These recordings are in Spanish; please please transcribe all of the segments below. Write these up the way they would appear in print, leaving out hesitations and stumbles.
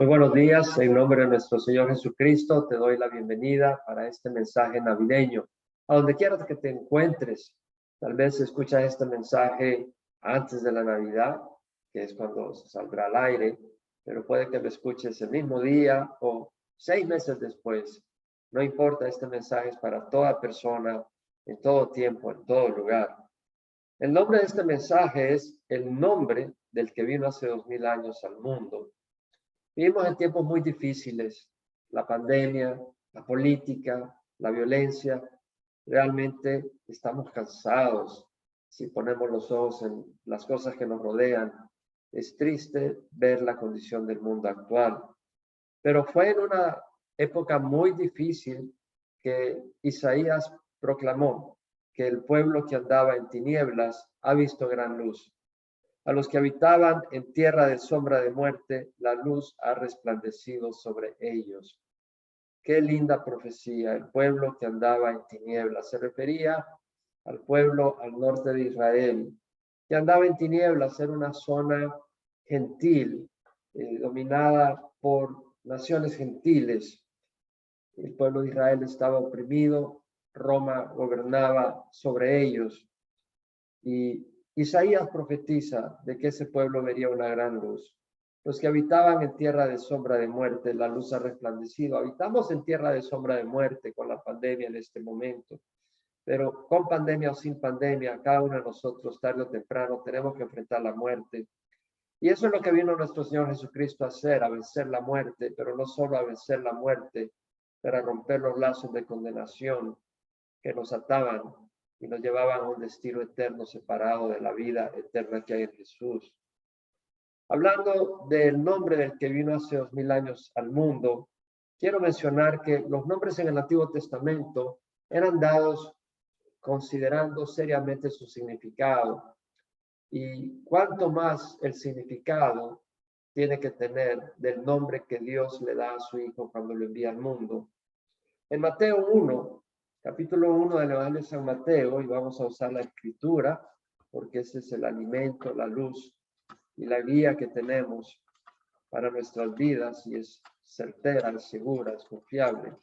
Muy buenos días, en nombre de nuestro Señor Jesucristo, te doy la bienvenida para este mensaje navideño. A donde quieras que te encuentres, tal vez escuchas este mensaje antes de la Navidad, que es cuando se saldrá al aire, pero puede que lo escuches el mismo día o 6 meses después. No importa, este mensaje es para toda persona, en todo tiempo, en todo lugar. El nombre de este mensaje es el nombre del que vino hace 2000 años al mundo. Vivimos en tiempos muy difíciles, la pandemia, la política, la violencia. Realmente estamos cansados si ponemos los ojos en las cosas que nos rodean. Es triste ver la condición del mundo actual. Pero fue en una época muy difícil que Isaías proclamó que el pueblo que andaba en tinieblas ha visto gran luz. A los que habitaban en tierra de sombra de muerte, la luz ha resplandecido sobre ellos. Qué linda profecía, el pueblo que andaba en tinieblas. Se refería al pueblo al norte de Israel, que andaba en tinieblas, era una zona gentil, dominada por naciones gentiles. El pueblo de Israel estaba oprimido, Roma gobernaba sobre ellos. Y Isaías profetiza de que ese pueblo vería una gran luz. Los que habitaban en tierra de sombra de muerte, la luz ha resplandecido. Habitamos en tierra de sombra de muerte con la pandemia en este momento, pero con pandemia o sin pandemia, cada uno de nosotros tarde o temprano tenemos que enfrentar la muerte. Y eso es lo que vino nuestro Señor Jesucristo a hacer, a vencer la muerte, pero no solo a vencer la muerte, pero a romper los lazos de condenación que nos ataban y nos llevaban a un destino eterno separado de la vida eterna que hay en Jesús. Hablando del nombre del que vino hace 2000 años al mundo, quiero mencionar que los nombres en el Antiguo Testamento eran dados considerando seriamente su significado. Y cuanto más el significado tiene que tener del nombre que Dios le da a su Hijo cuando lo envía al mundo. En Mateo 1, capítulo 1 del Evangelio de San Mateo, y vamos a usar la escritura, porque ese es el alimento, la luz y la guía que tenemos para nuestras vidas, y es certera, es segura, es confiable.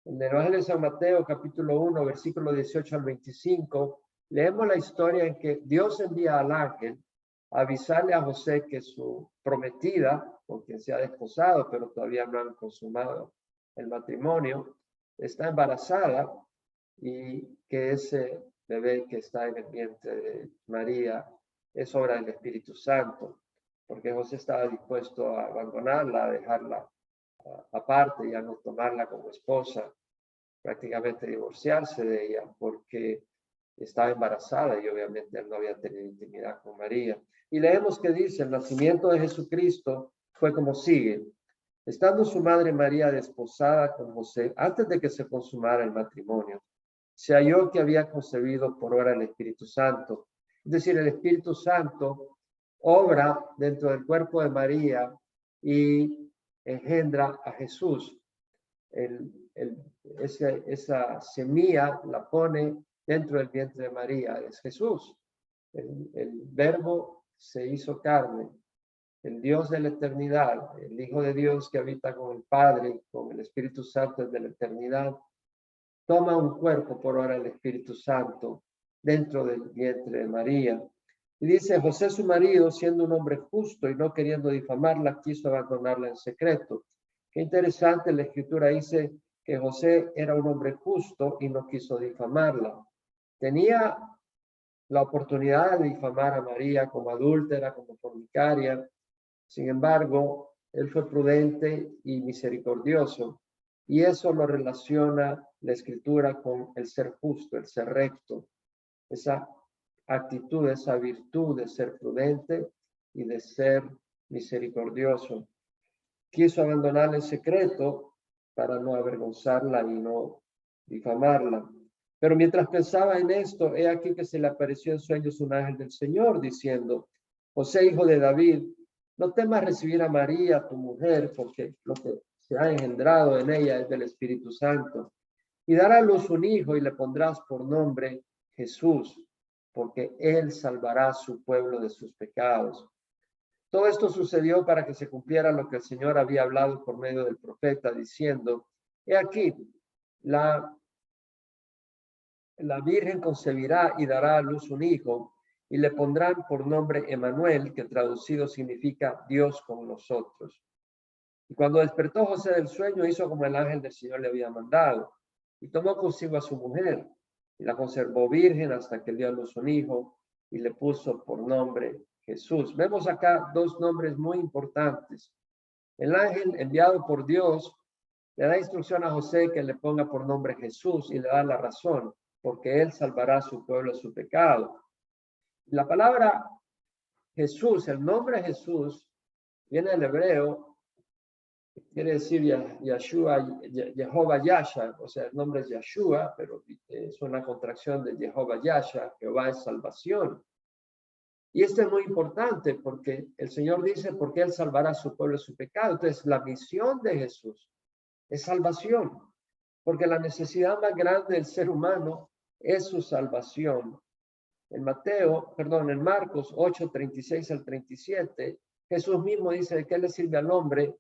En el Evangelio de San Mateo, capítulo 1, versículo 18 al 25, leemos la historia en que Dios envía al ángel a avisarle a José que su prometida, con quien se ha desposado, pero todavía no han consumado el matrimonio, está embarazada y que ese bebé que está en el vientre de María es obra del Espíritu Santo, porque José estaba dispuesto a abandonarla, a dejarla aparte y a no tomarla como esposa, prácticamente divorciarse de ella, porque estaba embarazada y obviamente él no había tenido intimidad con María. Y leemos que dice, el nacimiento de Jesucristo fue como sigue. Estando su madre María desposada con José, antes de que se consumara el matrimonio, se halló que había concebido por obra el Espíritu Santo. Es decir, el Espíritu Santo obra dentro del cuerpo de María y engendra a Jesús. Esa semilla la pone dentro del vientre de María, es Jesús. El verbo se hizo carne, el Dios de la eternidad, el Hijo de Dios que habita con el Padre, con el Espíritu Santo desde la eternidad, toma un cuerpo por obra del Espíritu Santo dentro del vientre de María. Y dice, José su marido, siendo un hombre justo y no queriendo difamarla, quiso abandonarla en secreto. Qué interesante, la Escritura dice que José era un hombre justo y no quiso difamarla. Tenía la oportunidad de difamar a María como adúltera, como fornicaria. Sin embargo, él fue prudente y misericordioso, y eso lo relaciona la Escritura con el ser justo, el ser recto, esa actitud, esa virtud de ser prudente y de ser misericordioso. Quiso abandonarla en secreto para no avergonzarla y no difamarla. Pero mientras pensaba en esto, he aquí que se le apareció en sueños un ángel del Señor diciendo, José, hijo de David, no temas recibir a María, tu mujer, porque lo que se ha engendrado en ella es del Espíritu Santo. Y dará a luz un hijo y le pondrás por nombre Jesús, porque él salvará a su pueblo de sus pecados. Todo esto sucedió para que se cumpliera lo que el Señor había hablado por medio del profeta, diciendo, he aquí, la Virgen concebirá y dará a luz un hijo, y le pondrán por nombre Emanuel, que traducido significa Dios con nosotros. Y cuando despertó José del sueño, hizo como el ángel del Señor le había mandado, y tomó consigo a su mujer, y la conservó virgen hasta que dio a luz un hijo, y le puso por nombre Jesús. Vemos acá dos nombres muy importantes. El ángel enviado por Dios le da instrucción a José que le ponga por nombre Jesús y le da la razón, porque él salvará a su pueblo de su pecado. La palabra Jesús, el nombre Jesús, viene del hebreo, quiere decir Yeshua, Jehová Yasha, o sea, el nombre es Yeshua, pero es una contracción de Jehová Yasha, Jehová es salvación. Y esto es muy importante porque el Señor dice, porque Él salvará a su pueblo de su pecado. Entonces, la misión de Jesús es salvación, porque la necesidad más grande del ser humano es su salvación. En Marcos 8, 36 al 37, Jesús mismo dice, ¿de qué le sirve al hombre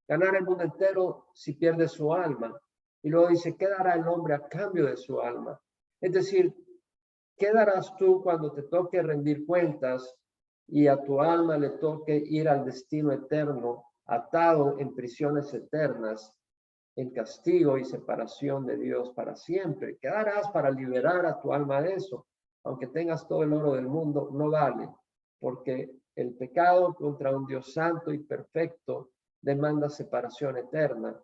ganar el mundo entero si pierde su alma? Y luego dice, ¿qué dará el hombre a cambio de su alma? Es decir, ¿qué darás tú cuando te toque rendir cuentas y a tu alma le toque ir al destino eterno, atado en prisiones eternas, en castigo y separación de Dios para siempre? ¿Qué harás para liberar a tu alma de eso? Aunque tengas todo el oro del mundo, no vale, porque el pecado contra un Dios santo y perfecto demanda separación eterna.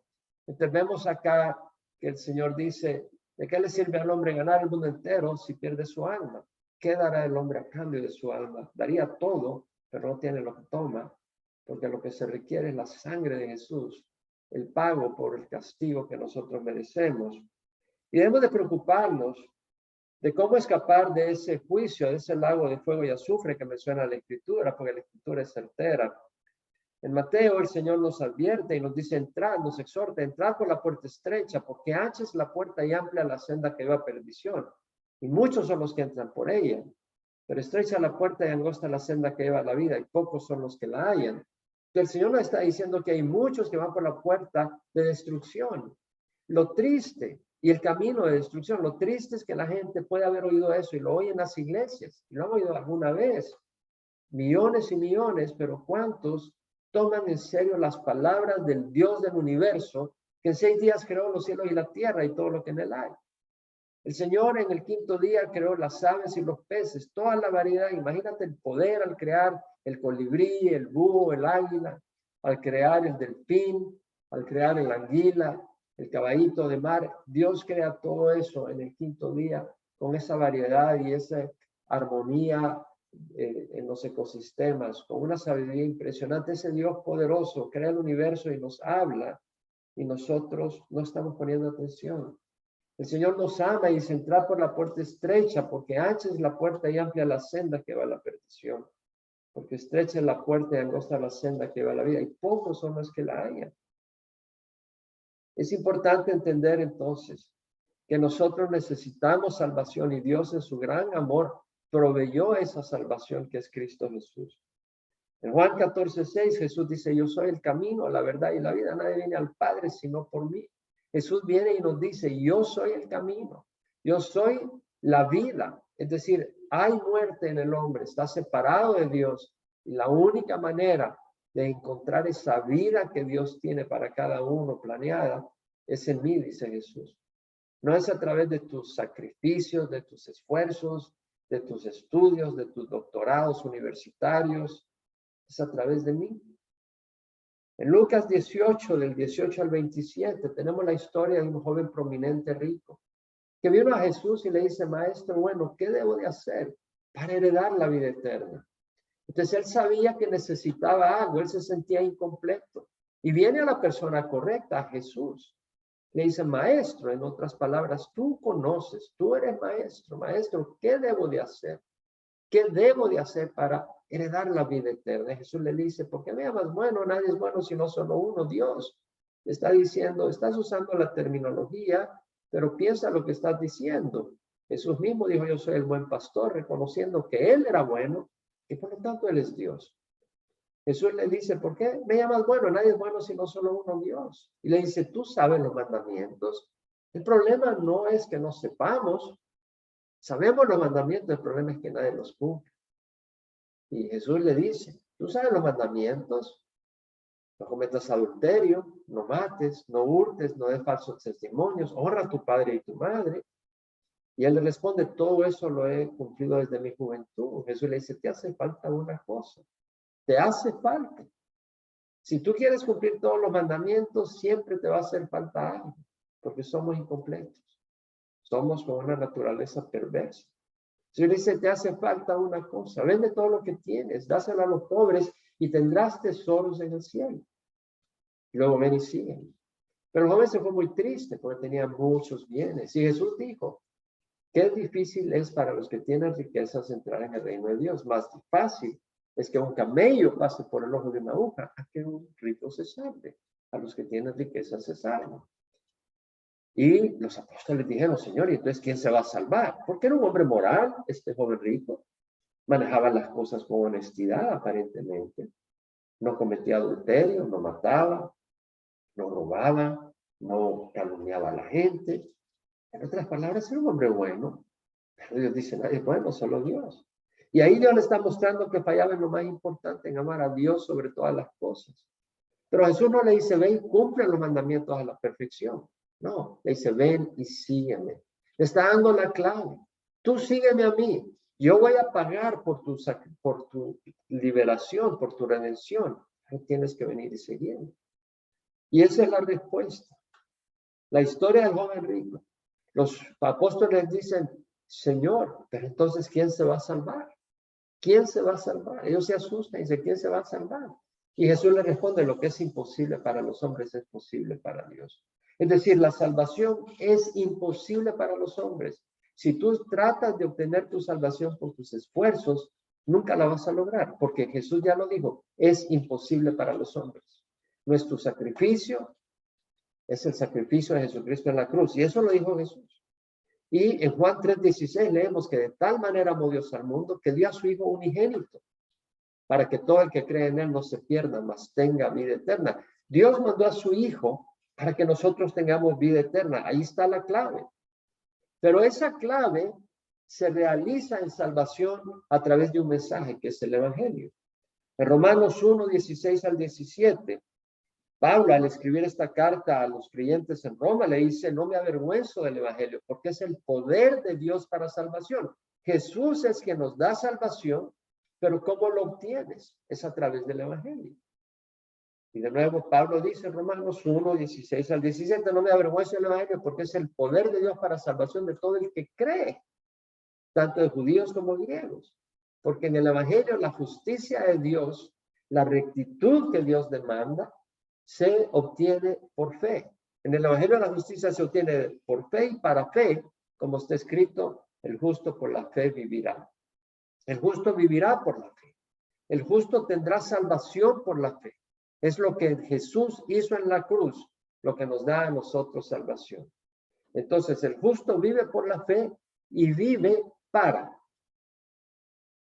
Entonces vemos acá que el Señor dice, ¿de qué le sirve al hombre ganar el mundo entero si pierde su alma? ¿Qué dará el hombre a cambio de su alma? Daría todo, pero no tiene lo que toma, porque lo que se requiere es la sangre de Jesús, el pago por el castigo que nosotros merecemos. Y debemos de preocuparnos de cómo escapar de ese juicio, de ese lago de fuego y azufre que menciona la Escritura, porque la Escritura es certera. En Mateo el Señor nos advierte y nos dice, entrad, nos exhorta, entrad por la puerta estrecha, porque ancha es la puerta y amplia la senda que va a perdición. Y muchos son los que entran por ella. Pero estrecha la puerta y angosta la senda que lleva a la vida, y pocos son los que la hallan. El Señor nos está diciendo que hay muchos que van por la puerta de destrucción. Lo triste y el camino de destrucción, lo triste es que la gente puede haber oído eso y lo oye en las iglesias, y lo han oído alguna vez. Millones y millones, pero ¿cuántos toman en serio las palabras del Dios del universo, que en 6 días creó los cielos y la tierra y todo lo que en él hay? El Señor en el 5.º día creó las aves y los peces, toda la variedad. Imagínate el poder al crear el colibrí, el búho, el águila, al crear el delfín, al crear el anguila, el caballito de mar. Dios crea todo eso en el 5.º día con esa variedad y esa armonía en los ecosistemas, con una sabiduría impresionante. Ese Dios poderoso crea el universo y nos habla y nosotros no estamos poniendo atención. El Señor nos ama y dice, entrad por la puerta estrecha, porque ancha es la puerta y amplia la senda que va a la perdición. Porque estrecha es la puerta y angosta la senda que va a la vida, y pocos son los que la hallan. Es importante entender entonces que nosotros necesitamos salvación y Dios en su gran amor proveyó esa salvación que es Cristo Jesús. En Juan 14:6 Jesús dice, yo soy el camino, la verdad y la vida. Nadie viene al Padre sino por mí. Jesús viene y nos dice, yo soy el camino, yo soy la vida. Es decir, hay muerte en el hombre, está separado de Dios. Y la única manera de encontrar esa vida que Dios tiene para cada uno planeada es en mí, dice Jesús. No es a través de tus sacrificios, de tus esfuerzos, de tus estudios, de tus doctorados universitarios. Es a través de mí. En Lucas 18, del 18 al 27, tenemos la historia de un joven prominente rico que vino a Jesús y le dice, maestro, bueno, ¿qué debo de hacer para heredar la vida eterna? Entonces él sabía que necesitaba algo, él se sentía incompleto. Y viene a la persona correcta, a Jesús. Le dice, maestro, en otras palabras, tú conoces, tú eres maestro, maestro, ¿qué debo de hacer? ¿Qué debo de hacer para heredar la vida eterna? Jesús le dice, ¿por qué me llamas bueno? Nadie es bueno sino solo uno, Dios. Le está diciendo, estás usando la terminología, pero piensa lo que estás diciendo. Jesús mismo dijo, yo soy el buen pastor, reconociendo que Él era bueno y por lo tanto Él es Dios. Jesús le dice, ¿por qué me llamas bueno? Nadie es bueno sino solo uno, Dios. Y le dice, tú sabes los mandamientos. El problema no es que no sepamos. Sabemos los mandamientos, el problema es que nadie los cumple. Y Jesús le dice, tú sabes los mandamientos. No cometas adulterio, no mates, no hurtes, no des falsos testimonios, honra a tu padre y tu madre. Y él le responde, todo eso lo he cumplido desde mi juventud. Jesús le dice, te hace falta una cosa. Te hace falta. Si tú quieres cumplir todos los mandamientos, siempre te va a hacer falta algo, porque somos incompletos. Somos con una naturaleza perversa. Si le dice, te hace falta una cosa, vende todo lo que tienes, dáselo a los pobres y tendrás tesoros en el cielo. Y luego ven y siguen. Pero el joven se fue muy triste porque tenía muchos bienes. Y Jesús dijo, qué difícil es para los que tienen riquezas entrar en el reino de Dios. Más fácil es que un camello pase por el ojo de una aguja a que un rico se salve. A los que tienen riquezas se salvan. Y los apóstoles dijeron, Señor, ¿y entonces quién se va a salvar? Porque era un hombre moral, este joven rico. Manejaba las cosas con honestidad, aparentemente. No cometía adulterio, no mataba, no robaba, no calumniaba a la gente. En otras palabras, era un hombre bueno. Pero Dios dice, nadie es bueno, solo Dios. Y ahí Dios le está mostrando que fallaba en lo más importante, en amar a Dios sobre todas las cosas. Pero Jesús no le dice, ven, cumple los mandamientos a la perfección. No, le dice, ven y sígueme. Le está dando la clave. Tú sígueme a mí. Yo voy a pagar por tu liberación, por tu redención. Pero tienes que venir y seguirme. Y esa es la respuesta. La historia del joven rico. Los apóstoles dicen, Señor, pero entonces, ¿quién se va a salvar? ¿Quién se va a salvar? Ellos se asustan y dicen, ¿quién se va a salvar? Y Jesús le responde, lo que es imposible para los hombres es posible para Dios. Es decir, la salvación es imposible para los hombres. Si tú tratas de obtener tu salvación por tus esfuerzos, nunca la vas a lograr, porque Jesús ya lo dijo, es imposible para los hombres. Nuestro sacrificio es el sacrificio de Jesucristo en la cruz, y eso lo dijo Jesús. Y en Juan 3:16 leemos que de tal manera amó Dios al mundo que dio a su Hijo unigénito, para que todo el que cree en él no se pierda, mas tenga vida eterna. Dios mandó a su Hijo para que nosotros tengamos vida eterna. Ahí está la clave. Pero esa clave se realiza en salvación a través de un mensaje que es el Evangelio. En Romanos 1:16 al 17, Pablo, al escribir esta carta a los creyentes en Roma, le dice, no me avergüenzo del Evangelio, porque es el poder de Dios para salvación. Jesús es quien nos da salvación, pero ¿cómo lo obtienes? Es a través del Evangelio. Y de nuevo, Pablo dice en Romanos 1:16 al 17, no me avergüenzo del Evangelio, porque es el poder de Dios para salvación de todo el que cree, tanto de judíos como griegos. Porque en el Evangelio la justicia de Dios, la rectitud que Dios demanda, se obtiene por fe. En el Evangelio la justicia se obtiene por fe y para fe, como está escrito, el justo por la fe vivirá. El justo vivirá por la fe. El justo tendrá salvación por la fe. Es lo que Jesús hizo en la cruz, lo que nos da a nosotros salvación. Entonces, el justo vive por la fe y vive para.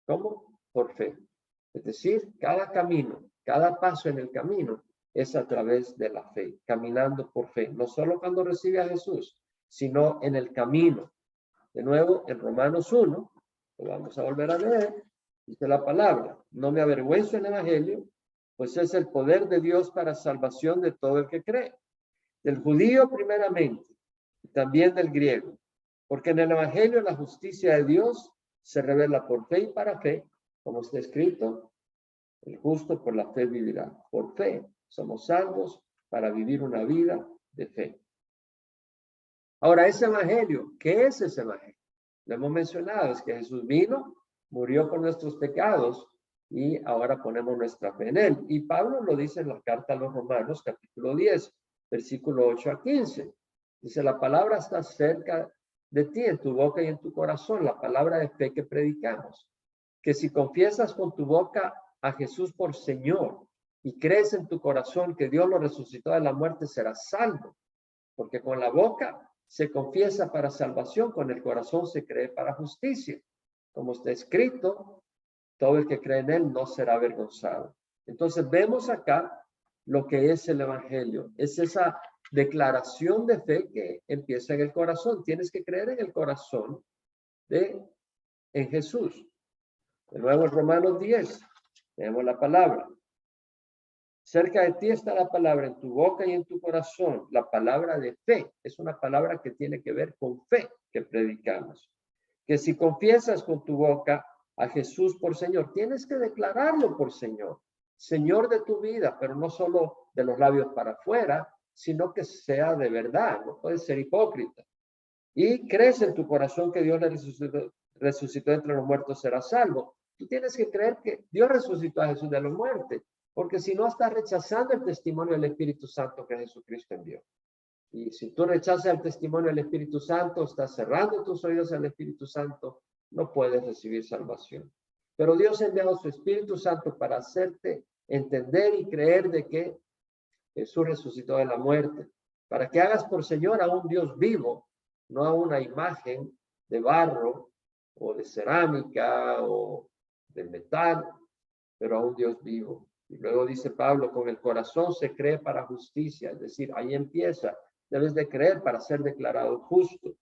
¿Cómo? Por fe. Es decir, cada camino, cada paso en el camino es a través de la fe, caminando por fe, no solo cuando recibe a Jesús, sino en el camino. De nuevo, en Romanos 1, lo vamos a volver a leer, dice la palabra, no me avergüenzo del Evangelio, pues es el poder de Dios para salvación de todo el que cree, del judío primeramente, y también del griego, porque en el Evangelio la justicia de Dios se revela por fe y para fe, como está escrito, el justo por la fe vivirá. Por fe somos salvos para vivir una vida de fe. Ahora, ese evangelio, ¿qué es ese evangelio? Lo hemos mencionado, es que Jesús vino, murió por nuestros pecados y ahora ponemos nuestra fe en él. Y Pablo lo dice en la carta a los Romanos, capítulo 10, versículo 8 a 15. Dice, la palabra está cerca de ti, en tu boca y en tu corazón, la palabra de fe que predicamos. Que si confiesas con tu boca a Jesús por Señor y crees en tu corazón que Dios lo resucitó de la muerte, serás salvo. Porque con la boca se confiesa para salvación, con el corazón se cree para justicia. Como está escrito, todo el que cree en él no será avergonzado. Entonces vemos acá lo que es el evangelio. Es esa declaración de fe que empieza en el corazón. Tienes que creer en el corazón en Jesús. De nuevo en Romanos 10, tenemos la palabra. Cerca de ti está la palabra en tu boca y en tu corazón. La palabra de fe es una palabra que tiene que ver con fe que predicamos. Que si confiesas con tu boca a Jesús por Señor, tienes que declararlo por Señor. Señor de tu vida, pero no solo de los labios para afuera, sino que sea de verdad. No puedes ser hipócrita. Y crees en tu corazón que Dios le resucitó entre los muertos, será salvo. Tú tienes que creer que Dios resucitó a Jesús de los muertos, porque si no estás rechazando el testimonio del Espíritu Santo que Jesucristo envió. Y si tú rechazas el testimonio del Espíritu Santo, estás cerrando tus oídos al Espíritu Santo, no puedes recibir salvación. Pero Dios ha enviado su Espíritu Santo para hacerte entender y creer de que Jesús resucitó de la muerte, para que hagas por Señor a un Dios vivo, no a una imagen de barro o de cerámica o de metal, pero a un Dios vivo. Y luego dice Pablo, con el corazón se cree para justicia, es decir, ahí empieza, debes de creer para ser declarado justo.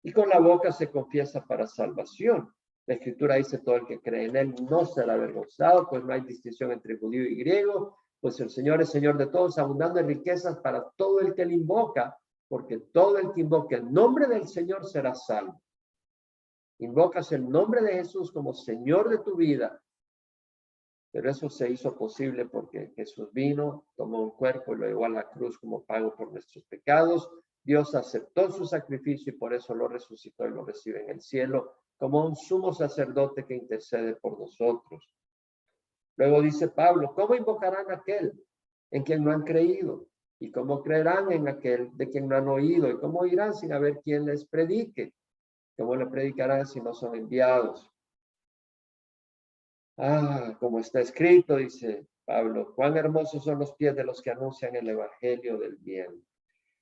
Y con la boca se confiesa para salvación. La Escritura dice, todo el que cree en él no será avergonzado, pues no hay distinción entre judío y griego, pues el Señor es Señor de todos, abundando en riquezas para todo el que le invoca, porque todo el que invoque el nombre del Señor será salvo. Invocas el nombre de Jesús como Señor de tu vida, pero eso se hizo posible porque Jesús vino, tomó un cuerpo y lo llevó a la cruz como pago por nuestros pecados. Dios aceptó su sacrificio y por eso lo resucitó y lo recibe en el cielo como un sumo sacerdote que intercede por nosotros. Luego dice Pablo, ¿cómo invocarán a aquel en quien no han creído? ¿Y cómo creerán en aquel de quien no han oído? ¿Y cómo irán sin haber quien les predique? ¿Cómo le predicarán si no son enviados? Como está escrito, dice Pablo, cuán hermosos son los pies de los que anuncian el evangelio del bien.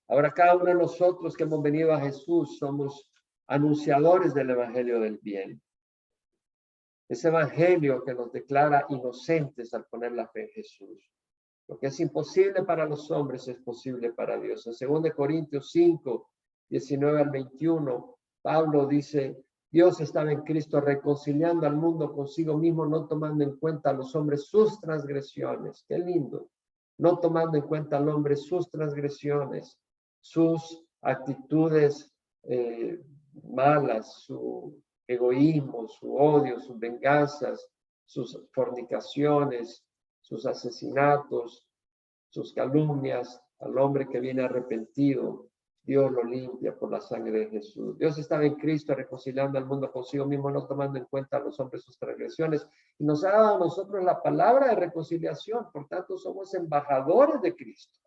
Ahora cada uno de nosotros que hemos venido a Jesús somos anunciadores del evangelio del bien. Ese evangelio que nos declara inocentes al poner la fe en Jesús. Lo que es imposible para los hombres es posible para Dios. En 2 Corintios 5, 19 al 21, Pablo dice, Dios estaba en Cristo reconciliando al mundo consigo mismo, no tomando en cuenta a los hombres sus transgresiones. Qué lindo. No tomando en cuenta al hombre sus transgresiones, sus actitudes malas, su egoísmo, su odio, sus venganzas, sus fornicaciones, sus asesinatos, sus calumnias. Al hombre que viene arrepentido, Dios lo limpia por la sangre de Jesús. Dios estaba en Cristo reconciliando al mundo consigo mismo, no tomando en cuenta a los hombres sus transgresiones, y nos ha dado a nosotros la palabra de reconciliación. Por tanto, somos embajadores de Cristo.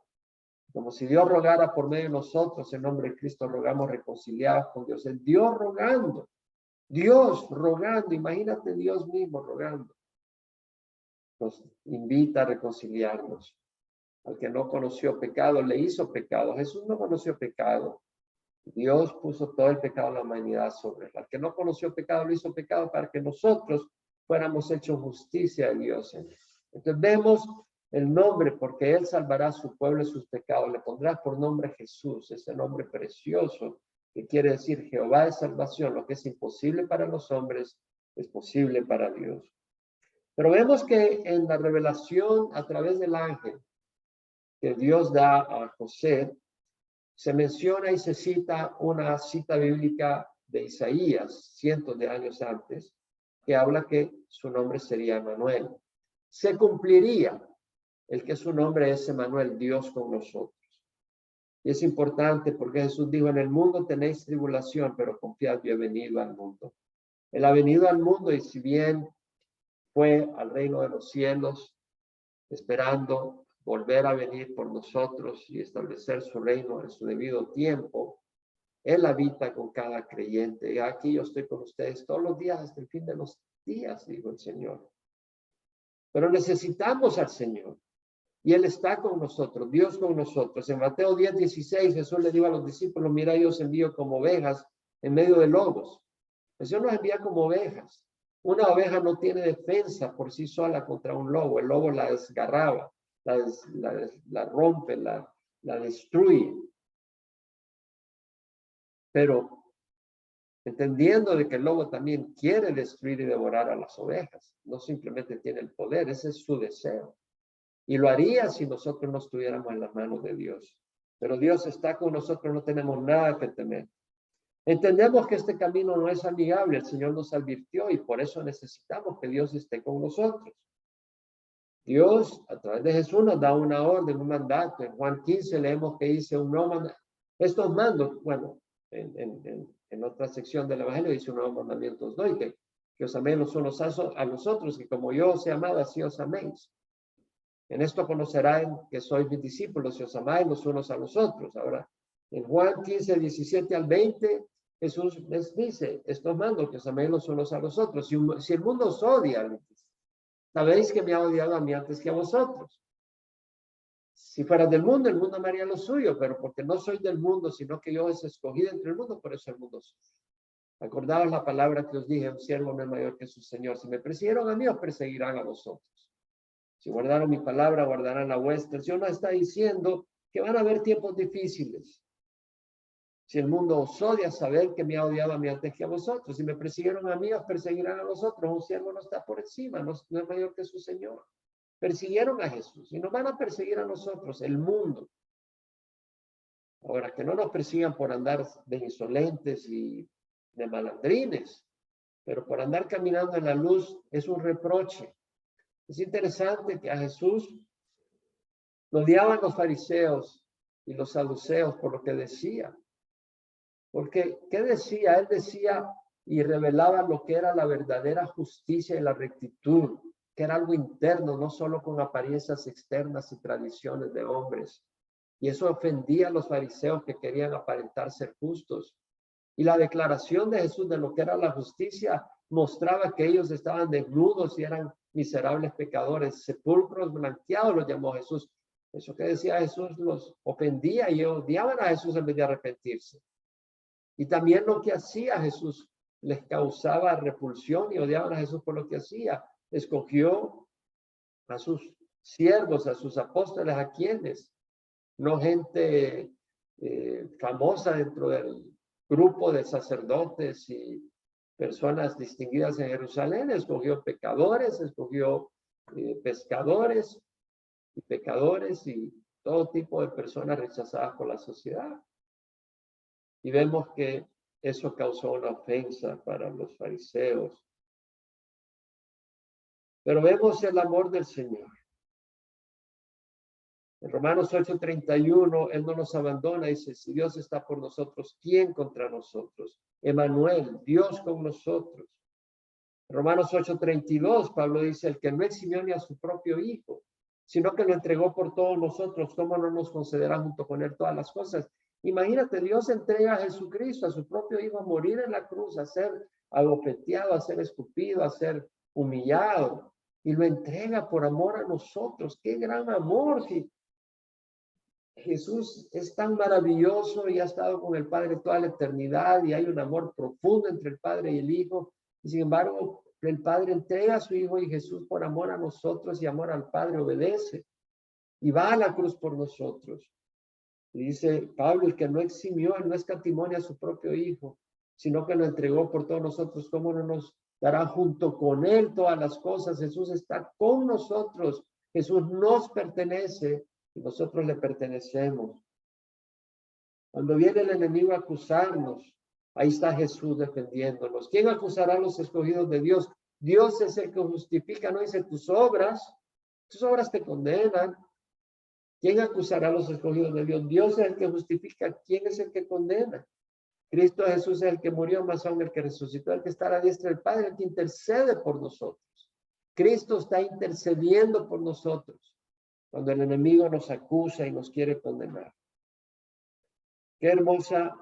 Como si Dios rogara por medio de nosotros, en nombre de Cristo rogamos reconciliados con Dios. Es Dios rogando. Dios rogando, imagínate Dios mismo rogando. Nos invita a reconciliarnos. Al que no conoció pecado, le hizo pecado. Jesús no conoció pecado. Dios puso todo el pecado de la humanidad sobre él. Al que no conoció pecado, le hizo pecado para que nosotros fuéramos hechos justicia de Dios. Entonces vemos el nombre, porque él salvará a su pueblo y sus pecados. Le pondrá por nombre Jesús, ese nombre precioso, que quiere decir Jehová es salvación. Lo que es imposible para los hombres es posible para Dios. Pero vemos que en la revelación a través del ángel que Dios da a José, se menciona y se cita una cita bíblica de Isaías, cientos de años antes, que habla que su nombre sería Emmanuel. Se cumpliría el que su nombre es Emmanuel, Dios con nosotros. Y es importante porque Jesús dijo, en el mundo tenéis tribulación, pero confiad, yo he venido al mundo. Él ha venido al mundo y si bien fue al reino de los cielos, esperando volver a venir por nosotros y establecer su reino en su debido tiempo, él habita con cada creyente. Y aquí yo estoy con ustedes todos los días hasta el fin de los días, dijo el Señor. Pero necesitamos al Señor. Y Él está con nosotros, Dios con nosotros. En Mateo 10:16, Jesús le dijo a los discípulos, mira, yo os envío como ovejas en medio de lobos. El Señor nos envía como ovejas. Una oveja no tiene defensa por sí sola contra un lobo. El lobo la desgarraba, la rompe, la destruye. Pero entendiendo de que el lobo también quiere destruir y devorar a las ovejas, no simplemente tiene el poder, ese es su deseo. Y lo haría si nosotros no estuviéramos en las manos de Dios. Pero Dios está con nosotros, no tenemos nada que temer. Entendemos que este camino no es amigable, el Señor nos advirtió y por eso necesitamos que Dios esté con nosotros. Dios, a través de Jesús, nos da una orden, un mandato. En Juan 15 leemos que dice un nuevo mandato. Estos mandos, bueno, en otra sección del Evangelio dice un nuevo mandamiento os doy, que os améis los unos a los otros, que como yo os he amado, así os améis. En esto conocerán que sois mis discípulos, si os amáis los unos a los otros. Ahora, en Juan 15, 17 al 20, Jesús les dice, estos mando que os améis los unos a los otros. Si el mundo os odia, sabéis que me ha odiado a mí antes que a vosotros. Si fuera del mundo, el mundo me haría lo suyo, pero porque no soy del mundo, sino que yo os escogí entre el mundo, por eso el mundo soy. Acordaos la palabra que os dije, un siervo no es mayor que su Señor. Si me persiguieron a mí, os perseguirán a vosotros. Si guardaron mi palabra, guardarán la vuestra. El Señor nos está diciendo que van a haber tiempos difíciles. Si el mundo os odia, saber que me ha odiado a mí antes que a vosotros. Si me persiguieron a mí, os perseguirán a vosotros. Un siervo no está por encima, no es mayor que su Señor. Persiguieron a Jesús y nos van a perseguir a nosotros, el mundo. Ahora, que no nos persigan por andar de insolentes y de malandrines, pero por andar caminando en la luz es un reproche. Es interesante que a Jesús lo odiaban los fariseos y los saduceos por lo que decía. Porque, ¿qué decía? Él decía y revelaba lo que era la verdadera justicia y la rectitud, que era algo interno, no solo con apariencias externas y tradiciones de hombres. Y eso ofendía a los fariseos que querían aparentar ser justos. Y la declaración de Jesús de lo que era la justicia mostraba que ellos estaban desnudos y eran miserables pecadores, sepulcros blanqueados los llamó Jesús. Eso que decía Jesús los ofendía y odiaban a Jesús en vez de arrepentirse. Y también lo que hacía Jesús les causaba repulsión y odiaban a Jesús por lo que hacía. Escogió a sus siervos, a sus apóstoles, ¿a quienes? No gente famosa dentro del grupo de sacerdotes y personas distinguidas en Jerusalén. Escogió pecadores, escogió pescadores y pecadores y todo tipo de personas rechazadas por la sociedad. Y vemos que eso causó una ofensa para los fariseos. Pero vemos el amor del Señor. En Romanos 8:31, Él no nos abandona, dice, si Dios está por nosotros, ¿quién contra nosotros? Emmanuel, Dios con nosotros. En Romanos 8:32, Pablo dice, el que no eximió ni a su propio Hijo, sino que lo entregó por todos nosotros, ¿cómo no nos concederá junto con Él todas las cosas? Imagínate, Dios entrega a Jesucristo, a su propio Hijo, a morir en la cruz, a ser abofeteado, a ser escupido, a ser humillado, y lo entrega por amor a nosotros. ¡Qué gran amor! Si Jesús es tan maravilloso y ha estado con el Padre toda la eternidad y hay un amor profundo entre el Padre y el Hijo. Y sin embargo, el Padre entrega a su Hijo y Jesús por amor a nosotros y amor al Padre obedece y va a la cruz por nosotros. Y dice Pablo, el que no eximió, él no escatimó a su propio Hijo, sino que lo entregó por todos nosotros. ¿Cómo no nos dará junto con él todas las cosas? Jesús está con nosotros. Jesús nos pertenece. Y nosotros le pertenecemos. Cuando viene el enemigo a acusarnos, ahí está Jesús defendiéndonos. ¿Quién acusará a los escogidos de Dios? Dios es el que justifica, no dice tus obras te condenan. ¿Quién acusará a los escogidos de Dios? Dios es el que justifica. ¿Quién es el que condena? Cristo Jesús es el que murió, más aún el que resucitó, el que está a la diestra del Padre, el que intercede por nosotros. Cristo está intercediendo por nosotros cuando el enemigo nos acusa y nos quiere condenar. Qué hermosa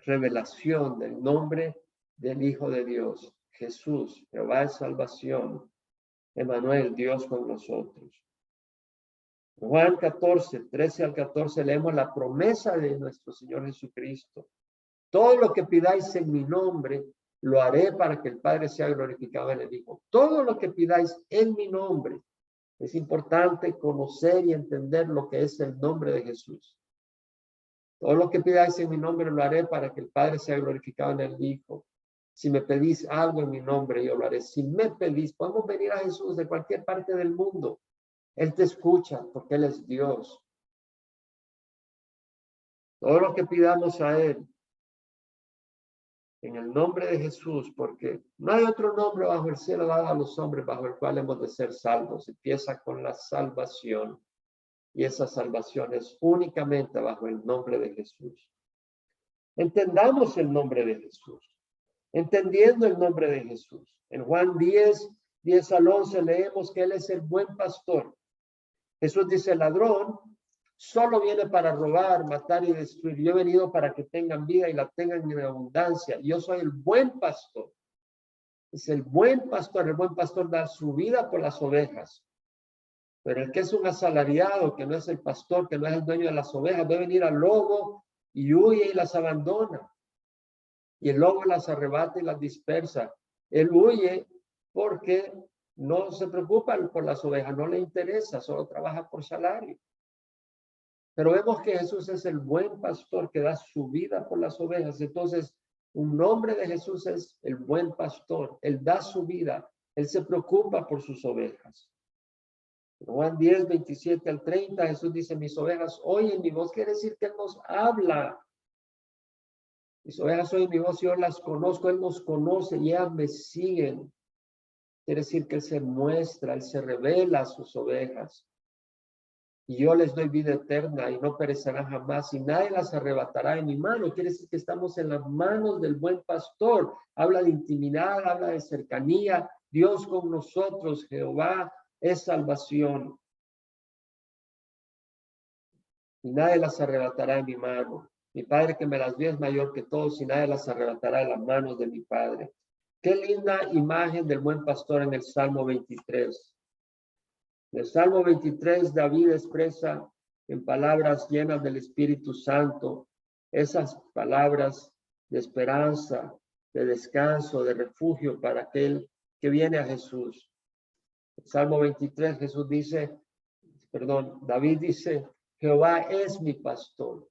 revelación del nombre del Hijo de Dios, Jesús, Jehová de salvación, Emmanuel, Dios con nosotros. Juan 14, 13 al 14, leemos la promesa de nuestro Señor Jesucristo. Todo lo que pidáis en mi nombre, lo haré para que el Padre sea glorificado en el Hijo. Todo lo que pidáis en mi nombre. Es importante conocer y entender lo que es el nombre de Jesús. Todo lo que pidáis en mi nombre lo haré para que el Padre sea glorificado en el Hijo. Si me pedís algo en mi nombre, yo lo haré. Si me pedís, podemos venir a Jesús de cualquier parte del mundo. Él te escucha porque Él es Dios. Todo lo que pidamos a Él, en el nombre de Jesús, porque no hay otro nombre bajo el cielo dado a los hombres bajo el cual hemos de ser salvos. Empieza con la salvación. Y esa salvación es únicamente bajo el nombre de Jesús. Entendamos el nombre de Jesús. Entendiendo el nombre de Jesús. En Juan 10 al 11 leemos que Él es el buen pastor. Jesús dice, el ladrón solo viene para robar, matar y destruir. Yo he venido para que tengan vida y la tengan en abundancia. Yo soy el buen pastor. Es el buen pastor da su vida por las ovejas. Pero el que es un asalariado, que no es el pastor, que no es el dueño de las ovejas, ve venir al lobo y huye y las abandona. Y el lobo las arrebata y las dispersa. Él huye porque no se preocupa por las ovejas, no le interesa, solo trabaja por salario. Pero vemos que Jesús es el buen pastor que da su vida por las ovejas. Entonces, un nombre de Jesús es el buen pastor. Él da su vida. Él se preocupa por sus ovejas. Juan 10, 27 al 30, Jesús dice, mis ovejas oyen mi voz. Quiere decir que Él nos habla. Mis ovejas oyen mi voz, yo las conozco, Él nos conoce y ellas me siguen. Quiere decir que Él se muestra, Él se revela a sus ovejas. Y yo les doy vida eterna y no perecerán jamás y nadie las arrebatará de mi mano. Quiere decir que estamos en las manos del buen pastor. Habla de intimidad, habla de cercanía. Dios con nosotros, Jehová es salvación. Y nadie las arrebatará de mi mano. Mi Padre que me las dio es mayor que todos y nadie las arrebatará de las manos de mi Padre. Qué linda imagen del buen pastor en el Salmo 23. En el Salmo 23, David expresa en palabras llenas del Espíritu Santo esas palabras de esperanza, de descanso, de refugio para aquel que viene a Jesús. El Salmo 23, David dice, Jehová es mi pastor.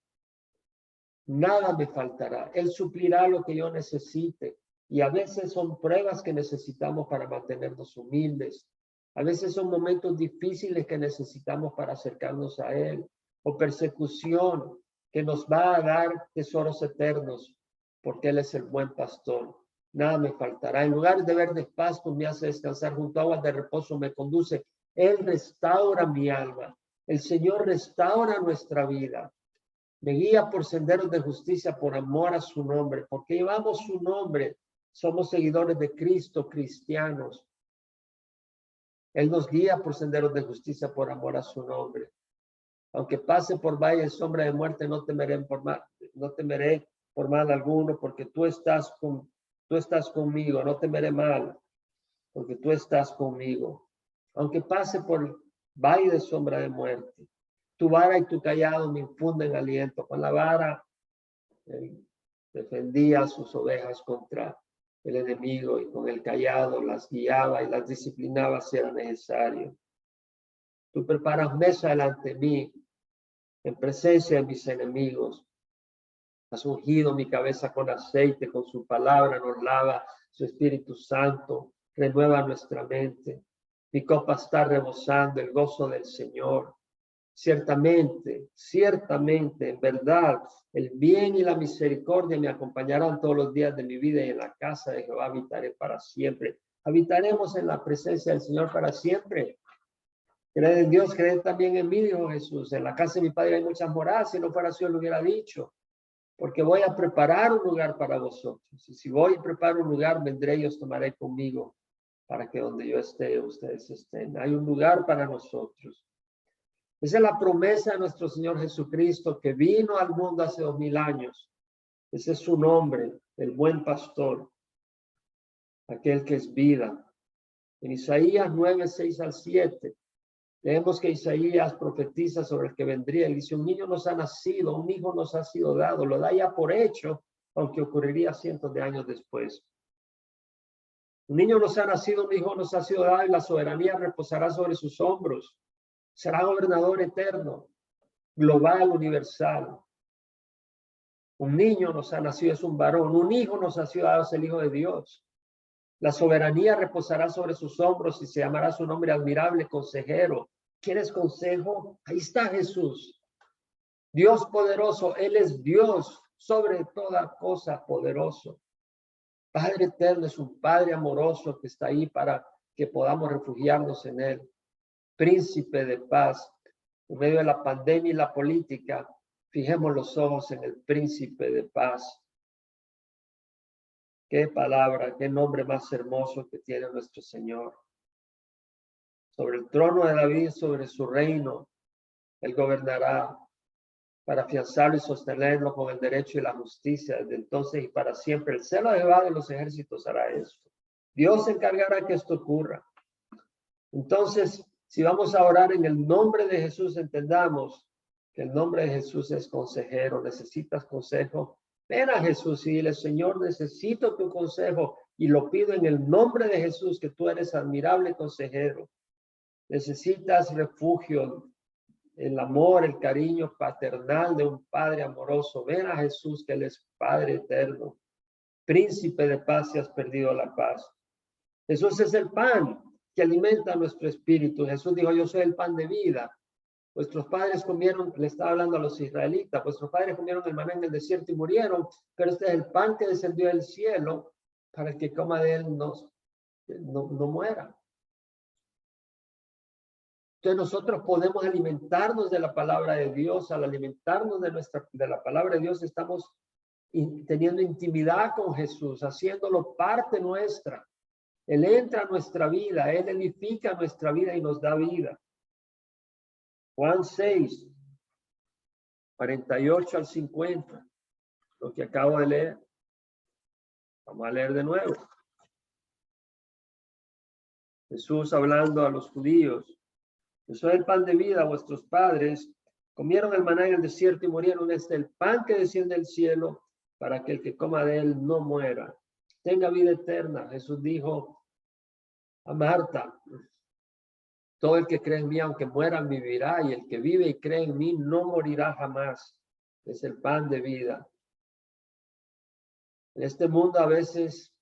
Nada me faltará. Él suplirá lo que yo necesite. Y a veces son pruebas que necesitamos para mantenernos humildes. A veces son momentos difíciles que necesitamos para acercarnos a Él. O persecución que nos va a dar tesoros eternos. Porque Él es el buen pastor. Nada me faltará. En lugar de verdes pastos me hace descansar. Junto a aguas de reposo me conduce. Él restaura mi alma. El Señor restaura nuestra vida. Me guía por senderos de justicia por amor a su nombre. Porque llevamos su nombre. Somos seguidores de Cristo, cristianos. Él nos guía por senderos de justicia por amor a su nombre. Aunque pase por valle de sombra de muerte, no temeré por mal alguno, porque tú estás conmigo. No temeré mal, porque tú estás conmigo. Aunque pase por valle de sombra de muerte, tu vara y tu callado me infunden aliento. Con la vara defendía a sus ovejas contra el enemigo y con el callado las guiaba y las disciplinaba si era necesario. Tú preparas mesa delante de mí en presencia de mis enemigos. Has ungido mi cabeza con aceite, con su palabra nos lava, su Espíritu Santo renueva nuestra mente. Mi copa está rebosando el gozo del Señor. Ciertamente, en verdad, el bien y la misericordia me acompañarán todos los días de mi vida y en la casa de Jehová habitaré para siempre. Habitaremos en la presencia del Señor para siempre. Creed en Dios, creed también en mí, dijo Jesús. En la casa de mi Padre hay muchas moradas, si no fuera así, yo lo hubiera dicho. Porque voy a preparar un lugar para vosotros. Y si voy a preparar un lugar, vendré y os tomaré conmigo, para que donde yo esté, ustedes estén. Hay un lugar para nosotros. Esa es la promesa de nuestro Señor Jesucristo, que vino al mundo hace 2000 años. Ese es su nombre, el buen pastor, aquel que es vida. En Isaías 9, 6 al 7, leemos que Isaías profetiza sobre el que vendría. Él dice, un niño nos ha nacido, un hijo nos ha sido dado. Lo da ya por hecho, aunque ocurriría cientos de años después. Un niño nos ha nacido, un hijo nos ha sido dado y la soberanía reposará sobre sus hombros. Será gobernador eterno, global, universal. Un niño nos ha nacido, es un varón. Un hijo nos ha sido dado, es el Hijo de Dios. La soberanía reposará sobre sus hombros y se llamará su nombre admirable, consejero. ¿Quieres consejo? Ahí está Jesús. Dios poderoso, Él es Dios sobre toda cosa poderoso. Padre eterno, es un Padre amoroso que está ahí para que podamos refugiarnos en Él. Príncipe de paz. En medio de la pandemia y la política, fijemos los ojos en el príncipe de paz. Qué palabra, qué nombre más hermoso que tiene nuestro Señor. Sobre el trono de David, sobre su reino, Él gobernará para afianzarlo y sostenerlo con el derecho y la justicia desde entonces y para siempre. El celo de Jehová de los ejércitos hará esto. Dios se encargará que esto ocurra. Entonces, si vamos a orar en el nombre de Jesús, entendamos que el nombre de Jesús es consejero. Necesitas consejo. Ven a Jesús y dile, Señor, necesito tu consejo y lo pido en el nombre de Jesús, que tú eres admirable consejero. Necesitas refugio, el amor, el cariño paternal de un Padre amoroso. Ven a Jesús, que Él es Padre eterno. Príncipe de paz, si has perdido la paz. Jesús es el pan que alimenta nuestro espíritu. Jesús dijo, yo soy el pan de vida. Vuestros padres comieron, le estaba hablando a los israelitas, vuestros padres comieron el maná en el desierto y murieron, pero este es el pan que descendió del cielo para el que coma de él no muera. Entonces nosotros podemos alimentarnos de la palabra de Dios. Al alimentarnos de la palabra de Dios estamos teniendo intimidad con Jesús, haciéndolo parte nuestra. Él entra a nuestra vida, Él edifica nuestra vida y nos da vida. Juan 6, 48 al 50, lo que acabo de leer. Vamos a leer de nuevo. Jesús hablando a los judíos. Yo soy el pan de vida, vuestros padres comieron el maná en el desierto y murieron. Este es el pan que desciende del cielo para que el que coma de él no muera, tenga vida eterna. Jesús dijo a Marta, todo el que cree en mí, aunque muera, vivirá, y el que vive y cree en mí no morirá jamás. Es el pan de vida. En este mundo a veces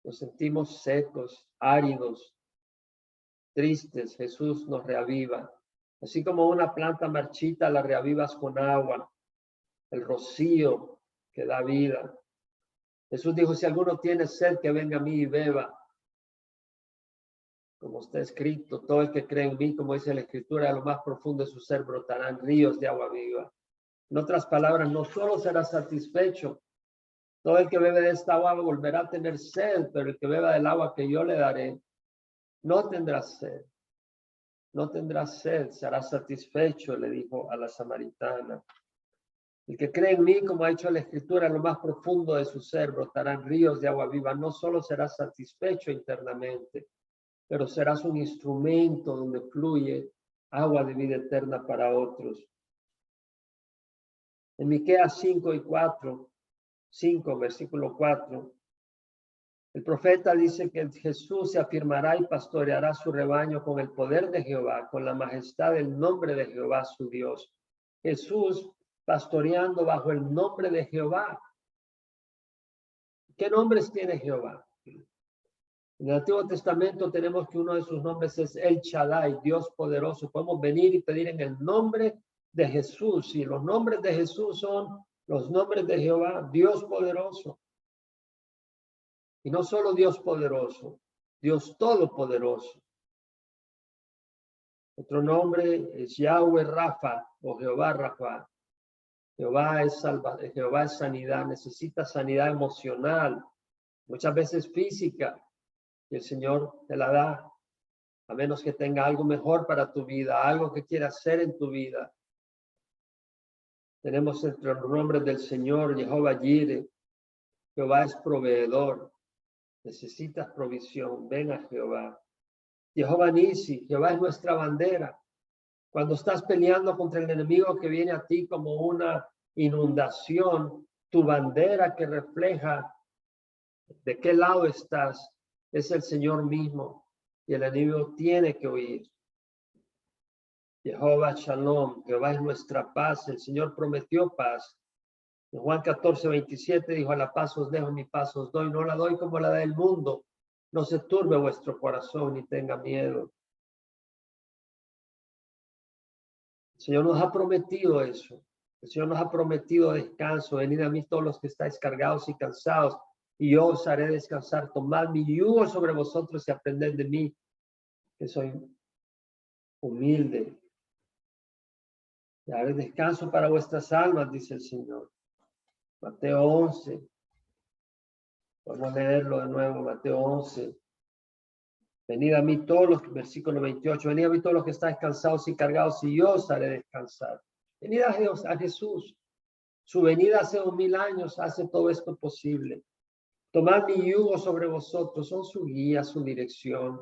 nos sentimos secos, áridos, tristes. Jesús nos reaviva. Así como una planta marchita la reavivas con agua, el rocío que da vida. Jesús dijo, si alguno tiene sed, que venga a mí y beba. Como está escrito, todo el que cree en mí, como dice la Escritura, a lo más profundo de su ser brotarán ríos de agua viva. En otras palabras, no solo será satisfecho, todo el que bebe de esta agua volverá a tener sed, pero el que beba del agua que yo le daré, no tendrá sed. No tendrá sed, será satisfecho, le dijo a la samaritana. El que cree en mí, como ha dicho la Escritura, en lo más profundo de su ser brotarán ríos de agua viva. No solo serás satisfecho internamente, pero serás un instrumento donde fluye agua de vida eterna para otros. En Miqueas 5, versículo 4, el profeta dice que Jesús se afirmará y pastoreará su rebaño con el poder de Jehová, con la majestad del nombre de Jehová su Dios. Jesús pastoreando bajo el nombre de Jehová. ¿Qué nombres tiene Jehová? En el Antiguo Testamento tenemos que uno de sus nombres es El Shaddai, Dios poderoso. Podemos venir y pedir en el nombre de Jesús. Y los nombres de Jesús son los nombres de Jehová, Dios poderoso. Y no solo Dios poderoso, Dios todopoderoso. Otro nombre es Yahweh Rafa o Jehová Rafa. Jehová es Jehová es sanidad. Necesitas sanidad emocional, muchas veces física, y el Señor te la da, a menos que tenga algo mejor para tu vida, algo que quiera hacer en tu vida. Tenemos entre los nombres del Señor, Jehová Jireh. Jehová es proveedor. Necesitas provisión, ven a Jehová. Jehová Nisi, Jehová es nuestra bandera. Cuando estás peleando contra el enemigo que viene a ti como una inundación, tu bandera que refleja de qué lado estás es el Señor mismo y el enemigo tiene que huir. Jehová Shalom, Jehová es nuestra paz, el Señor prometió paz. En Juan 14:27 dijo, a la paz os dejo, mi paz os doy, no la doy como la del mundo. No se turbe vuestro corazón ni tenga miedo. El Señor nos ha prometido eso. El Señor nos ha prometido descanso. Venid a mí todos los que estáis cargados y cansados, y yo os haré descansar. Tomad mi yugo sobre vosotros y aprended de mí, que soy humilde. Y haré descanso para vuestras almas, dice el Señor. Mateo 11. Vamos a leerlo de nuevo, Mateo 11. Venid a mí todos los, versículo 28, venid a mí todos los que estáis cansados y cargados, y yo os haré descansar. Venid a Jesús. Su venida hace 2000 años hace todo esto posible. Tomad mi yugo sobre vosotros, son su guía, su dirección.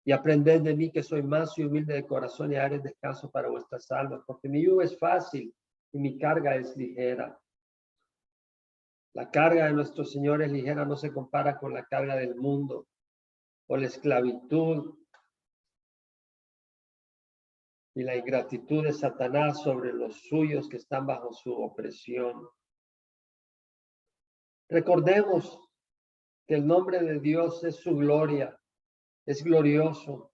Y aprended de mí que soy manso y humilde de corazón y haré descanso para vuestras almas, porque mi yugo es fácil y mi carga es ligera. La carga de nuestro Señor es ligera, no se compara con la carga del mundo o la esclavitud y la ingratitud de Satanás sobre los suyos que están bajo su opresión. Recordemos que el nombre de Dios es su gloria, es glorioso.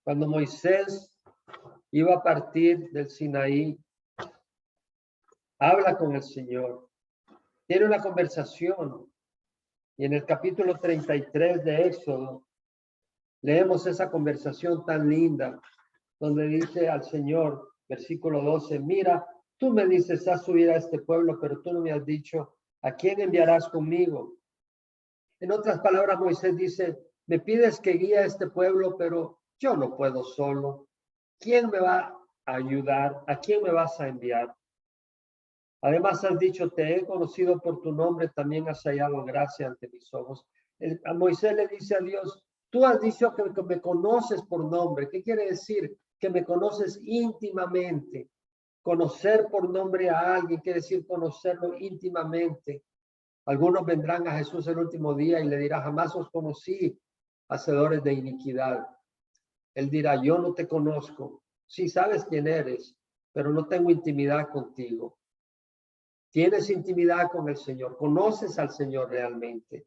Cuando Moisés iba a partir del Sinaí, habla con el Señor, tiene una conversación, y en el capítulo 33 de Éxodo leemos esa conversación tan linda, donde dice al Señor, versículo 12, mira, tú me dices, haz subir a este pueblo, pero tú no me has dicho, ¿a quién enviarás conmigo? En otras palabras, Moisés dice, me pides que guíe a este pueblo, pero yo no puedo solo. ¿Quién me va a ayudar? ¿A quién me vas a enviar? Además has dicho, te he conocido por tu nombre, también has hallado gracia ante mis ojos. A Moisés le dice a Dios, tú has dicho que me conoces por nombre. ¿Qué quiere decir? Que me conoces íntimamente. Conocer por nombre a alguien quiere decir conocerlo íntimamente. Algunos vendrán a Jesús el último día y le dirá, jamás os conocí, hacedores de iniquidad. Él dirá, yo no te conozco. Sí sabes quién eres, pero no tengo intimidad contigo. Tienes intimidad con el Señor, conoces al Señor realmente.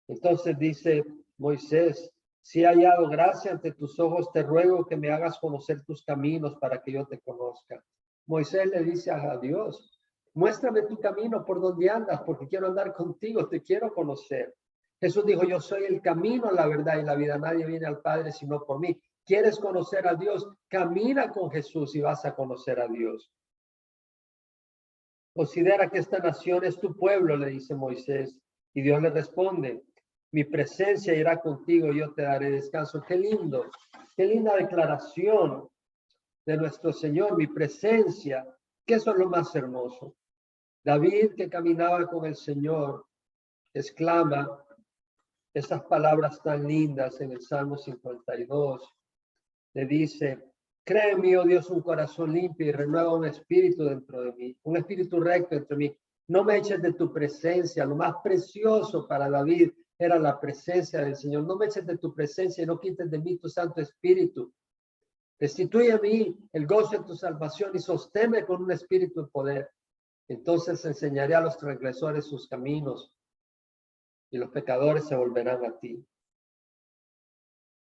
Entonces dice Moisés, si he hallado gracia ante tus ojos, te ruego que me hagas conocer tus caminos para que yo te conozca. Moisés le dice a Dios, muéstrame tu camino por donde andas, porque quiero andar contigo, te quiero conocer. Jesús dijo, yo soy el camino, la verdad y la vida. Nadie viene al Padre sino por mí. ¿Quieres conocer a Dios? Camina con Jesús y vas a conocer a Dios. Considera que esta nación es tu pueblo, le dice Moisés. Y Dios le responde, mi presencia irá contigo, yo te daré descanso. Qué lindo, qué linda declaración de nuestro Señor, mi presencia, que eso es lo más hermoso. David, que caminaba con el Señor, exclama esas palabras tan lindas en el Salmo 52. Le dice, crea en mí, oh Dios, un corazón limpio y renueva un espíritu dentro de mí, un espíritu recto dentro de mí. No me eches de tu presencia. Lo más precioso para David era la presencia del Señor. No me eches de tu presencia y no quites de mí tu Santo Espíritu. Restituye a mí el gozo de tu salvación y sosténme con un espíritu de poder. Entonces enseñaré a los transgresores sus caminos y los pecadores se volverán a ti.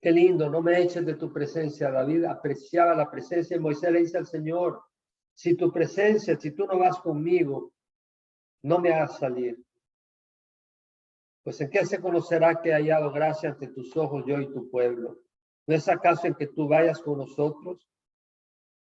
Qué lindo, no me eches de tu presencia. David apreciaba la presencia y Moisés le dice al Señor, si tu presencia, si tú no vas conmigo, no me hagas salir. Pues en qué se conocerá que he hallado gracia ante tus ojos yo y tu pueblo. ¿No es acaso en que tú vayas con nosotros?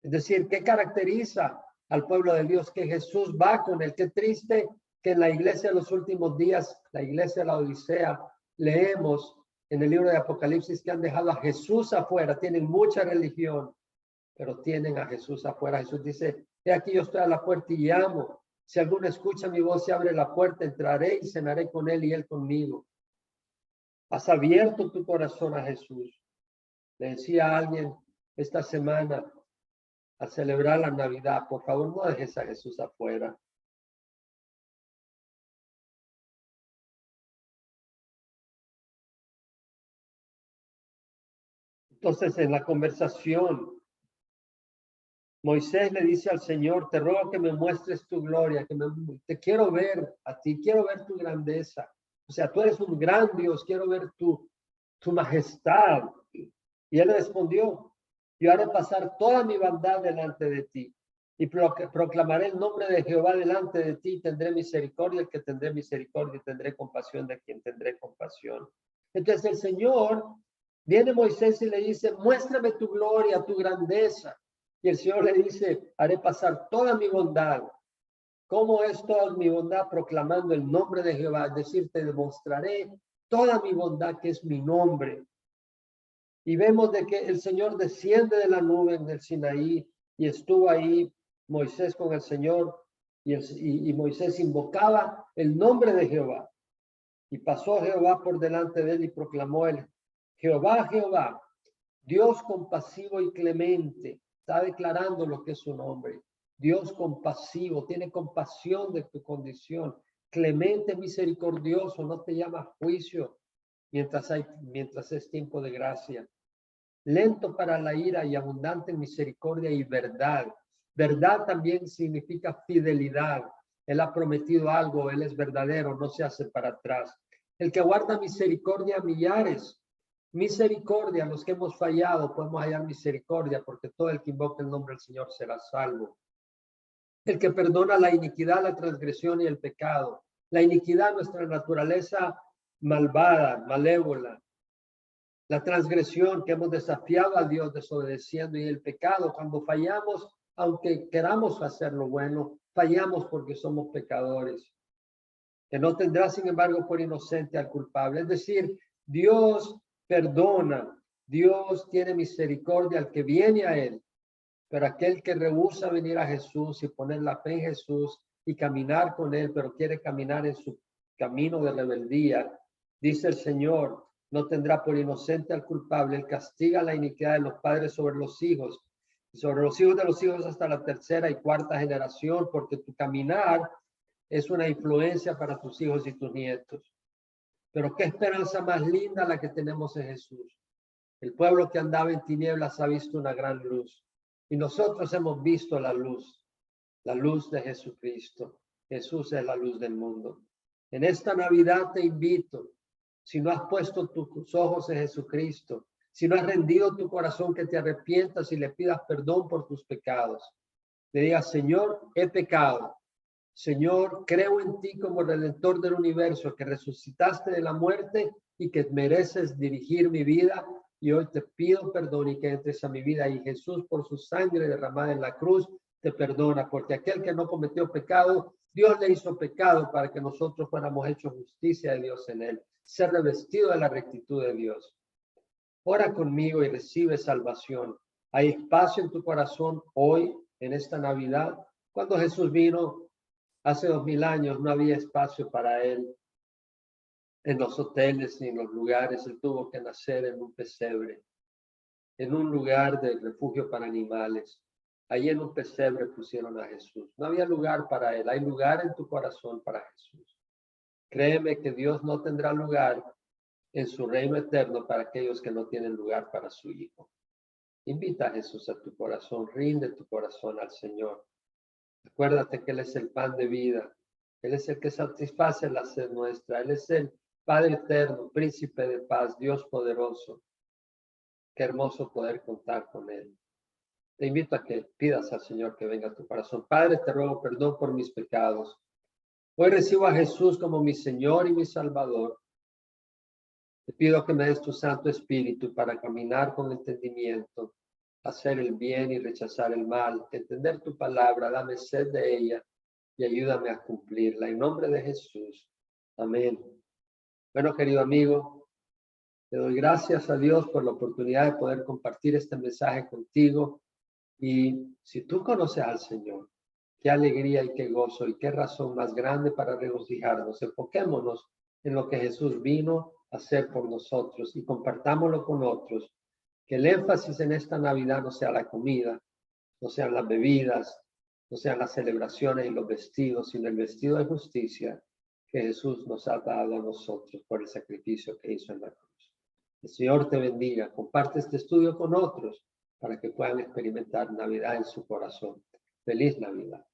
Es decir, ¿qué caracteriza al pueblo de Dios? Que Jesús va con él. Qué triste que en la iglesia de los últimos días, la iglesia de la Odisea, leemos en el libro de Apocalipsis que han dejado a Jesús afuera. Tienen mucha religión, pero tienen a Jesús afuera. Jesús dice, he aquí yo estoy a la puerta y llamo. Si alguno escucha mi voz y abre la puerta, entraré y cenaré con él y él conmigo. ¿Has abierto tu corazón a Jesús? Le decía a alguien esta semana al celebrar la Navidad, por favor no dejes a Jesús afuera. Entonces, en la conversación, Moisés le dice al Señor, te ruego que me muestres tu gloria, te quiero ver a ti, quiero ver tu grandeza. O sea, tú eres un gran Dios, quiero ver tu majestad. Y él respondió, yo haré pasar toda mi bondad delante de ti y proclamaré el nombre de Jehová delante de ti, tendré misericordia, el que tendré misericordia, y tendré compasión de quien tendré compasión. Entonces el Señor, viene Moisés y le dice, muéstrame tu gloria, tu grandeza. Y el Señor le dice, haré pasar toda mi bondad. ¿Cómo es toda mi bondad? Proclamando el nombre de Jehová, es decir, te demostraré toda mi bondad, que es mi nombre. Y vemos de que el Señor desciende de la nube en el Sinaí y estuvo ahí Moisés con el Señor y Moisés invocaba el nombre de Jehová. Y pasó Jehová por delante de él y proclamó él, Jehová, Jehová, Dios compasivo y clemente. Está declarando lo que es su nombre. Dios compasivo, tiene compasión de tu condición. Clemente, misericordioso, no te llama a juicio mientras es tiempo de gracia. Lento para la ira y abundante en misericordia y verdad. Verdad también significa fidelidad. Él ha prometido algo, él es verdadero, no se hace para atrás. El que guarda misericordia a millares. Misericordia, los que hemos fallado, podemos hallar misericordia, porque todo el que invoca el nombre del Señor será salvo. El que perdona la iniquidad, la transgresión y el pecado. La iniquidad, nuestra naturaleza malvada, malévola. La transgresión, que hemos desafiado a Dios desobedeciendo, y el pecado, cuando fallamos, aunque queramos hacer lo bueno, fallamos porque somos pecadores. Que no tendrá, sin embargo, por inocente al culpable. Es decir, Dios perdona, Dios tiene misericordia al que viene a él, pero aquel que rehúsa venir a Jesús y poner la fe en Jesús y caminar con él, pero quiere caminar en su camino de rebeldía, dice el Señor, no tendrá por inocente al culpable. Él castiga la iniquidad de los padres sobre los hijos y sobre los hijos de los hijos hasta la tercera y cuarta generación, porque tu caminar es una influencia para tus hijos y tus nietos. Pero qué esperanza más linda la que tenemos en Jesús. El pueblo que andaba en tinieblas ha visto una gran luz. Y nosotros hemos visto la luz de Jesucristo. Jesús es la luz del mundo. En esta Navidad te invito, si no has puesto tus ojos en Jesucristo, si no has rendido tu corazón, que te arrepientas y le pidas perdón por tus pecados. Le digas, Señor, he pecado. Señor, creo en ti como Redentor del universo, que resucitaste de la muerte y que mereces dirigir mi vida. Y hoy te pido perdón y que entres a mi vida. Y Jesús, por su sangre derramada en la cruz, te perdona, porque aquel que no cometió pecado, Dios le hizo pecado para que nosotros fuéramos hechos justicia de Dios en él, ser revestido de la rectitud de Dios. Ora conmigo y recibe salvación. Hay espacio en tu corazón hoy, en esta Navidad. Cuando Jesús vino hace 2000 años, no había espacio para él en los hoteles ni en los lugares. Él tuvo que nacer en un pesebre, en un lugar de refugio para animales. Allí en un pesebre pusieron a Jesús. No había lugar para él. Hay lugar en tu corazón para Jesús. Créeme que Dios no tendrá lugar en su reino eterno para aquellos que no tienen lugar para su Hijo. Invita a Jesús a tu corazón. Rinde tu corazón al Señor. Acuérdate que Él es el pan de vida. Él es el que satisface la sed nuestra. Él es el Padre eterno, príncipe de paz, Dios poderoso. Qué hermoso poder contar con Él. Te invito a que pidas al Señor que venga a tu corazón. Padre, te ruego perdón por mis pecados. Hoy recibo a Jesús como mi Señor y mi Salvador. Te pido que me des tu Santo Espíritu para caminar con entendimiento, hacer el bien y rechazar el mal, entender tu palabra, dame sed de ella y ayúdame a cumplirla. En nombre de Jesús. Amén. Bueno, querido amigo, te doy gracias a Dios por la oportunidad de poder compartir este mensaje contigo. Y si tú conoces al Señor, qué alegría y qué gozo y qué razón más grande para regocijarnos. Enfoquémonos en lo que Jesús vino a hacer por nosotros y compartámoslo con otros. Que el énfasis en esta Navidad no sea la comida, no sean las bebidas, no sean las celebraciones y los vestidos, sino el vestido de justicia que Jesús nos ha dado a nosotros por el sacrificio que hizo en la cruz. El Señor te bendiga. Comparte este estudio con otros para que puedan experimentar Navidad en su corazón. Feliz Navidad.